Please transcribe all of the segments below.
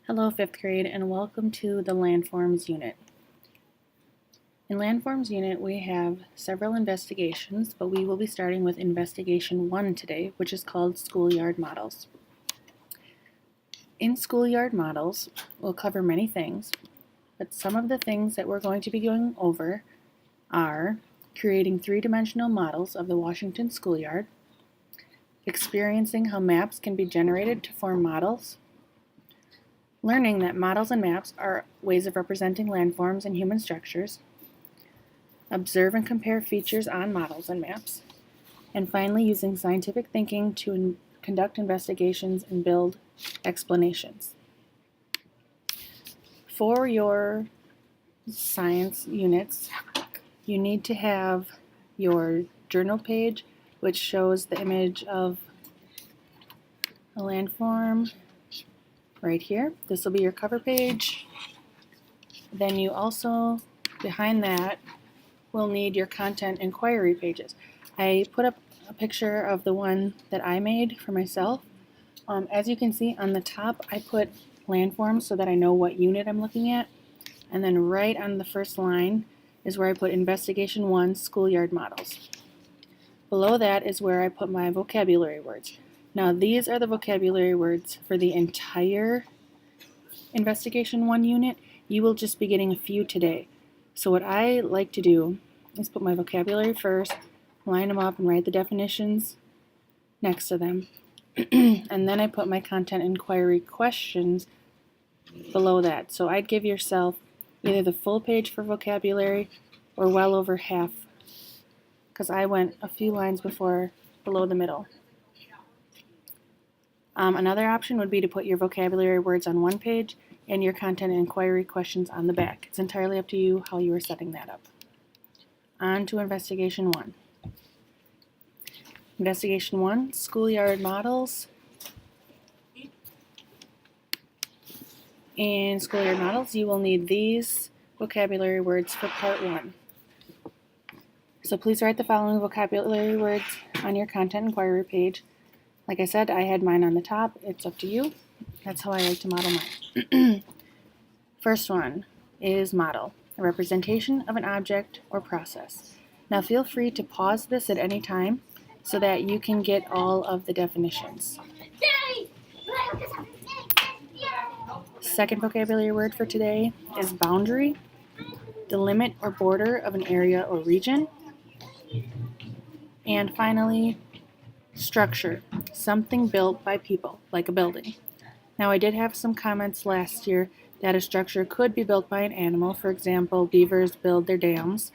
Hello 5th grade and welcome to the Landforms unit. In Landforms unit we have several investigations, but we will be starting with investigation 1 today, which is called schoolyard models. In schoolyard models we'll cover many things, but some of the things that we're going to be going over are creating three-dimensional models of the Washington schoolyard, experiencing how maps can be generated to form models, learning that models and maps are ways of representing landforms and human structures, observe and compare features on models and maps, and finally using scientific thinking to conduct investigations and build explanations. For your science units, you need to have your journal page, which shows the image of a landform right here. This will be your cover page. Then you also, behind that, will need your content inquiry pages. I put up a picture of the one that I made for myself. As you can see on the top, I put landforms so that I know what unit I'm looking at. And then right on the first line is where I put investigation 1 schoolyard models. Below that is where I put my vocabulary words. Now these are the vocabulary words for the entire investigation 1 unit. You will just be getting a few today. So what I like to do is put my vocabulary first, line them up and write the definitions next to them. And then I put my content inquiry questions below that. So I'd give yourself either the full page for vocabulary or well over half, because I went a few lines below the middle. Another option would be to put your vocabulary words on one page and your content inquiry questions on the back. It's entirely up to you how you are setting that up. On to investigation 1. Investigation 1, schoolyard models. In schoolyard models, you will need these vocabulary words for part 1. So please write the following vocabulary words on your content inquiry page. Like I said, I had mine on the top. It's up to you. That's how I like to model mine. First one is model, a representation of an object or process. Now feel free to pause this at any time so that you can get all of the definitions. Second vocabulary word for today is boundary, the limit or border of an area or region. And finally, structure, something built by people, like a building. Now I did have some comments last year that a structure could be built by an animal. For example, beavers build their dams,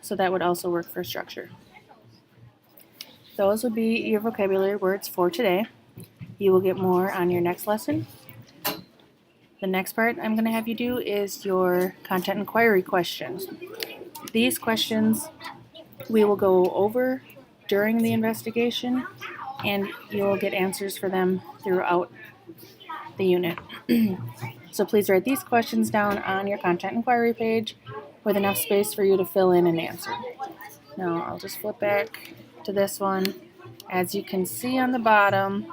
so that would also work for structure. Those would be your vocabulary words for today. You will get more on your next lesson. The next part I'm going to have you do is your content inquiry questions. These questions we will go over during the investigation, and you will get answers for them throughout the unit. So please write these questions down on your content inquiry page with enough space for you to fill in and answer. Now I'll just flip back to this one. As you can see on the bottom,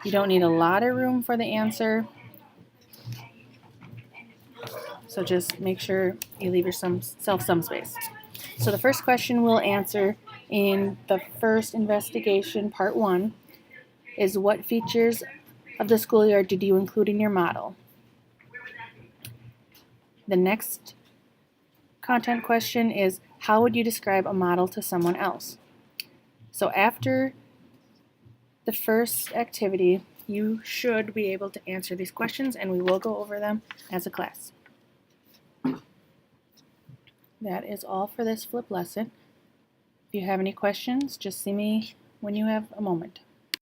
you don't need a lot of room for the answer. So just make sure you leave yourself some space. So the first question we'll answer in the first investigation, part 1, is what features of the schoolyard did you include in your model? The next content question is how would you describe a model to someone else? So after the first activity, you should be able to answer these questions, and we will go over them as a class. That is all for this flip lesson. If you have any questions, just see me when you have a moment.